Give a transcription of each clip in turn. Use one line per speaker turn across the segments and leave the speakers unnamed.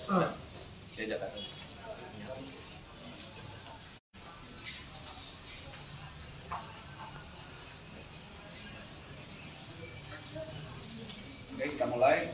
Oke, kita mulai.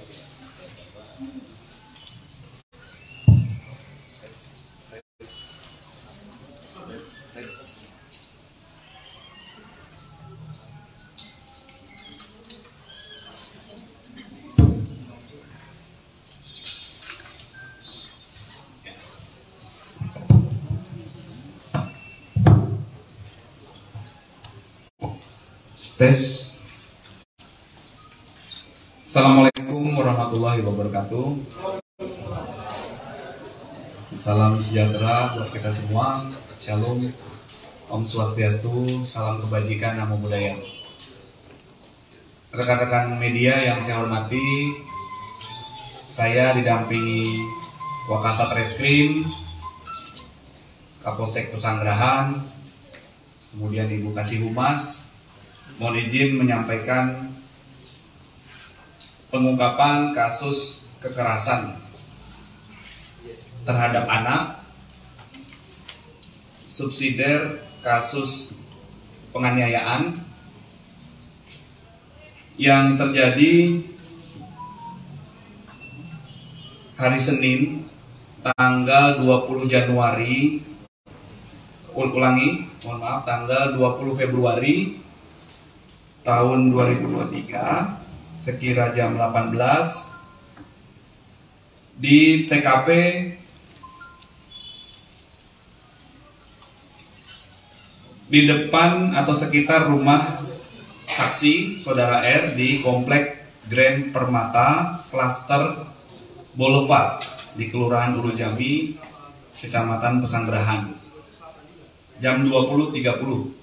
Tes. Assalamualaikum warahmatullahi wabarakatuh. Salam sejahtera buat kita semua. Shalom, Om Swastiastu, salam kebajikan, namo buddhaya. Rekan-rekan media yang saya hormati, saya didampingi Wakasat Reskrim, Kapolsek Pesanggerahan, kemudian Ibu Kasih Humas. Mohon izin menyampaikan pengungkapan kasus kekerasan terhadap anak, subsidiar kasus penganiayaan yang terjadi hari Senin tanggal 20 Januari, tanggal 20 Februari tahun 2023 sekira jam 18 di TKP di depan atau sekitar rumah saksi Saudara R di Komplek Grand Permata Klaster Boulevard di Kelurahan Ulu Jambi, Kecamatan Pesanggerahan, jam 20.30.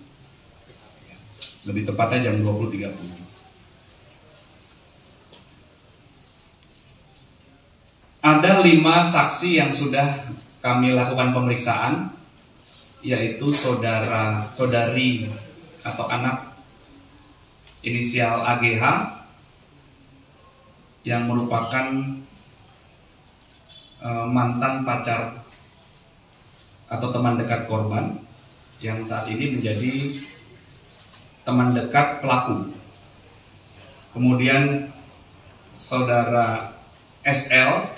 Lebih tepatnya jam 20.30. Ada 5 saksi yang sudah kami lakukan pemeriksaan, yaitu saudari atau anak inisial AGH yang merupakan mantan pacar atau teman dekat korban yang saat ini menjadi teman dekat pelaku. Kemudian saudara SL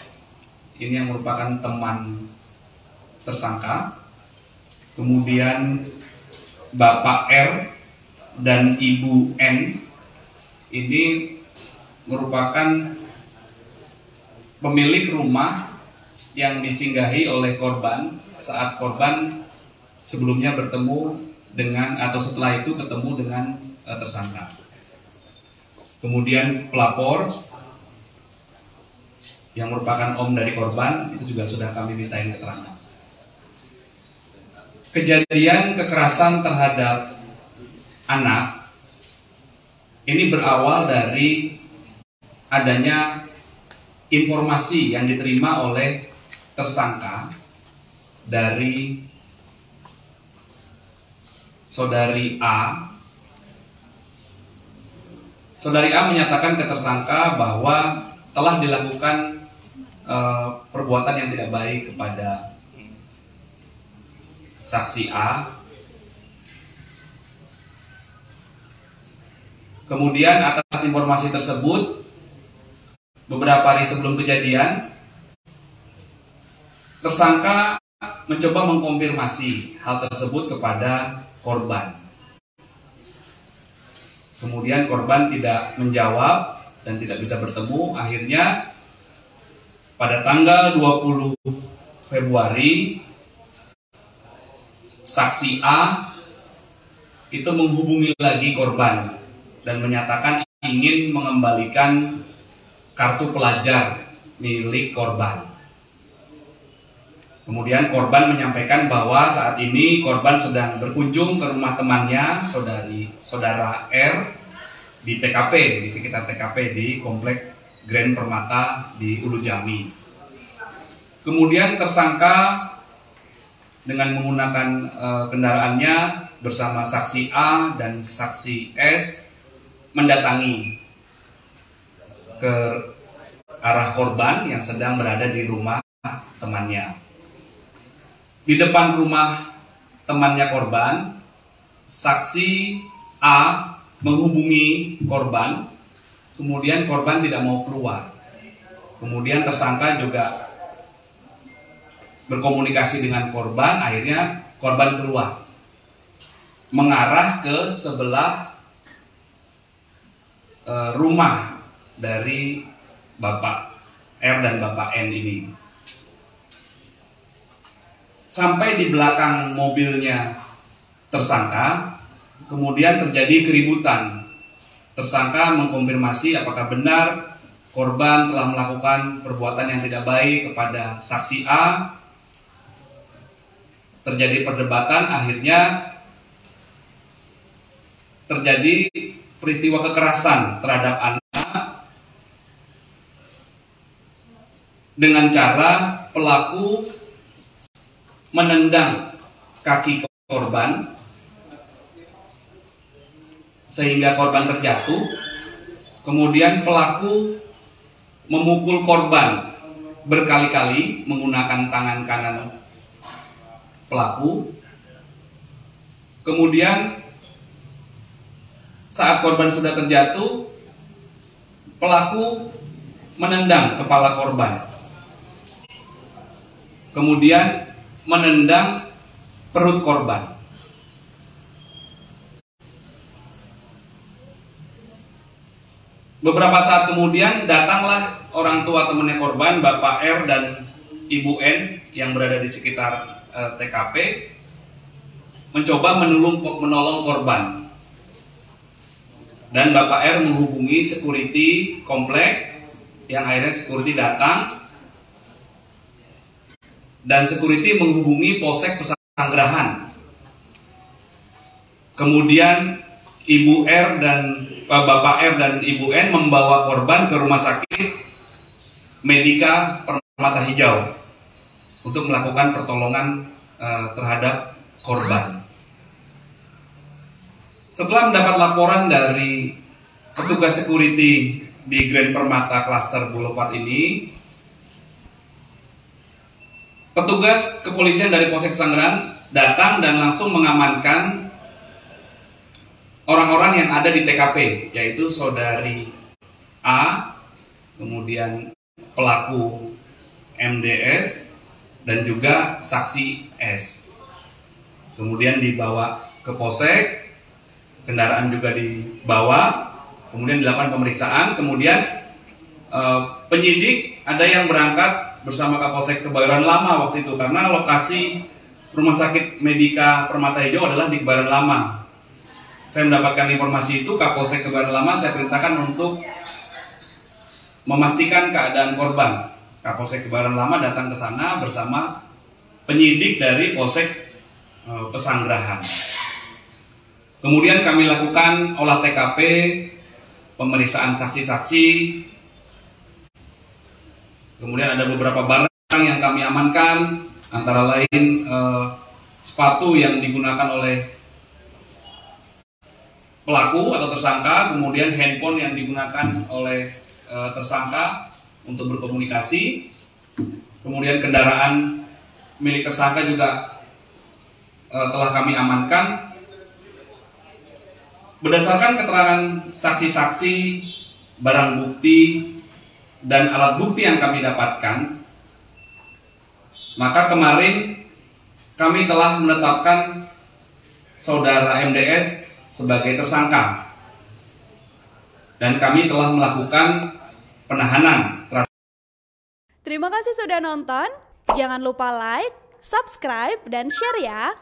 ini yang merupakan teman tersangka. Kemudian Bapak R dan Ibu N ini merupakan pemilik rumah yang disinggahi oleh korban saat korban sebelumnya bertemu dengan atau setelah itu ketemu dengan tersangka. Kemudian pelapor yang merupakan om dari korban itu juga sudah kami mintain keterangan. Kejadian kekerasan terhadap anak ini berawal dari adanya informasi yang diterima oleh tersangka dari Saudari A. Saudari A menyatakan ke tersangka bahwa telah dilakukan perbuatan yang tidak baik kepada saksi A. Kemudian atas informasi tersebut, beberapa hari sebelum kejadian, tersangka mencoba mengkonfirmasi hal tersebut kepada korban. Kemudian korban tidak menjawab dan tidak bisa bertemu. Akhirnya pada tanggal 20 Februari saksi A itu menghubungi lagi korban dan menyatakan ingin mengembalikan kartu pelajar milik korban. Kemudian korban menyampaikan bahwa saat ini korban sedang berkunjung ke rumah temannya, saudara R, di TKP, di sekitar TKP di Komplek Grand Permata di Ulu Jambi. Kemudian tersangka dengan menggunakan kendaraannya bersama saksi A dan saksi S mendatangi ke arah korban yang sedang berada di rumah temannya. Di depan rumah temannya korban, saksi A menghubungi korban, kemudian korban tidak mau keluar. Kemudian tersangka juga berkomunikasi dengan korban, akhirnya korban keluar, mengarah ke sebelah rumah dari Bapak R dan Bapak N ini. Sampai di belakang mobilnya tersangka, kemudian terjadi keributan. Tersangka mengkonfirmasi apakah benar korban telah melakukan perbuatan yang tidak baik kepada saksi A. Terjadi perdebatan, akhirnya terjadi peristiwa kekerasan terhadap anak dengan cara pelaku menendang kaki korban sehingga korban terjatuh. Kemudian pelaku memukul korban berkali-kali menggunakan tangan kanan pelaku. Kemudian saat korban sudah terjatuh, pelaku menendang kepala korban, kemudian menendang perut korban. Beberapa saat kemudian datanglah orang tua temannya korban, Bapak R dan Ibu N yang berada di sekitar TKP, mencoba menolong korban. Dan Bapak R menghubungi security komplek, yang akhirnya security datang. Dan security menghubungi Polsek Pesanggerahan. Kemudian Ibu R dan Bapak R dan Ibu N membawa korban ke rumah sakit Medika Permata Hijau untuk melakukan pertolongan terhadap korban. Setelah mendapat laporan dari petugas security di Grand Permata Cluster Boulevard ini, petugas kepolisian dari Polsek Pesanggerahan datang dan langsung mengamankan orang-orang yang ada di TKP, yaitu saudari A, kemudian pelaku MDS, dan juga saksi S. Kemudian dibawa ke Polsek, kendaraan juga dibawa, kemudian dilakukan pemeriksaan. Kemudian penyidik ada yang berangkat bersama Kapolsek Kebayoran Lama waktu itu, karena lokasi Rumah Sakit Medika Permata Hijau adalah di Kebayoran Lama. Saya mendapatkan informasi itu, Kapolsek Kebayoran Lama saya perintahkan untuk memastikan keadaan korban. Kapolsek Kebayoran Lama datang ke sana bersama penyidik dari Polsek Pesanggerahan. Kemudian kami lakukan olah TKP, pemeriksaan saksi-saksi. Kemudian ada beberapa barang yang kami amankan, antara lain sepatu yang digunakan oleh pelaku atau tersangka, kemudian handphone yang digunakan oleh tersangka untuk berkomunikasi, kemudian kendaraan milik tersangka juga telah kami amankan. Berdasarkan keterangan saksi-saksi, barang bukti, dan alat bukti yang kami dapatkan, maka kemarin kami telah menetapkan saudara MDS sebagai tersangka. Dan kami telah melakukan penahanan.
Terima kasih sudah nonton. Jangan lupa like, subscribe, dan share ya.